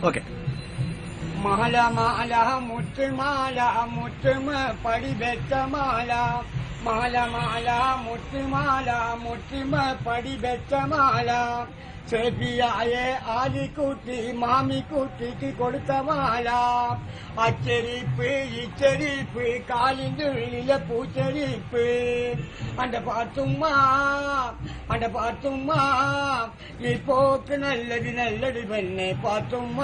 Okay. മാല മാല മുത്തുമാല മുത്തുമ പടി വെച്ച മാല, മാല മാല മുത്തുമാല മുത്തുമ പടി വെച്ച മാല, സെബിയായെ ആലിക്കുട്ടി മാമിക്കുട്ടിക്ക് കൊടുത്ത മാല, അച്ചരിപ്പ് ഇച്ചരിപ്പ് കാലിന്റെ ഉള്ളിലെ പൂച്ചരിപ്പ്, അന്റെ പാത്തുമ്മ അന്റെ പാത്തുമ്മ ഈ പോക്ക് നല്ലത് നല്ലത് പെണ്ണെ പാത്തുമ്മ,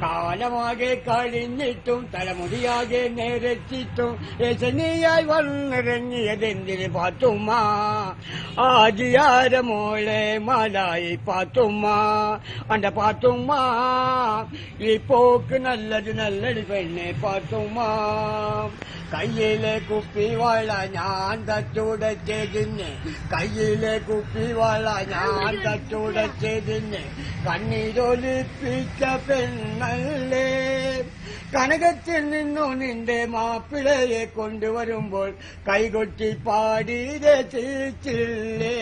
കാലമാകെ കഴിഞ്ഞിട്ടും തലമുടിയാകെ നേരച്ചിട്ടും രചനയായി വന്നിറങ്ങിയതെന്തിന് പാത്തുമ്മ, ആജിയാര മോളെ മാലായി പാത്തുമ്മ, അന്റെ പാത്തുമ്മ ഈ പോക്ക് നല്ലത് നല്ലത് പെണ്ണെ പാത്തുമ്മ, കയ്യിലെ കുപ്പിവള ഞാൻ തച്ചുടച്ചതിന്, കയ്യിലെ കുപ്പിവള ഞാൻ തച്ചുടച്ചതിന്, കണ്ണീരൊലിപ്പിച്ച പെണ്ണല്ലേ, കനകത്തിൽ നിന്നു നിന്റെ മാപ്പിളയെ കൊണ്ടുവരുമ്പോൾ കൈകൊട്ടി പാടി രചിച്ചില്ലേ,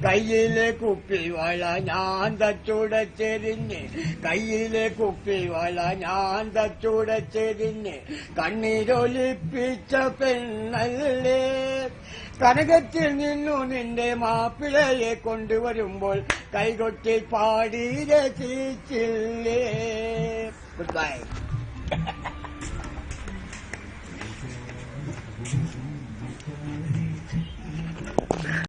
കയ്യിലെ കുപ്പിവള ഞാൻ തച്ചുടച്ചതിന്, കയ്യിലെ കുപ്പിവള ഞാൻ തച്ചുടച്ചതിന്, കണ്ണീരൊലിപ്പിച്ച പെണ്ണല്ലേ, കനകത്തിൽ നിന്നു നിന്റെ മാപ്പിളയെ കൊണ്ടുവരുമ്പോൾ കൈകൊട്ടി പാടി രചിച്ചില്ലേ. Good bye.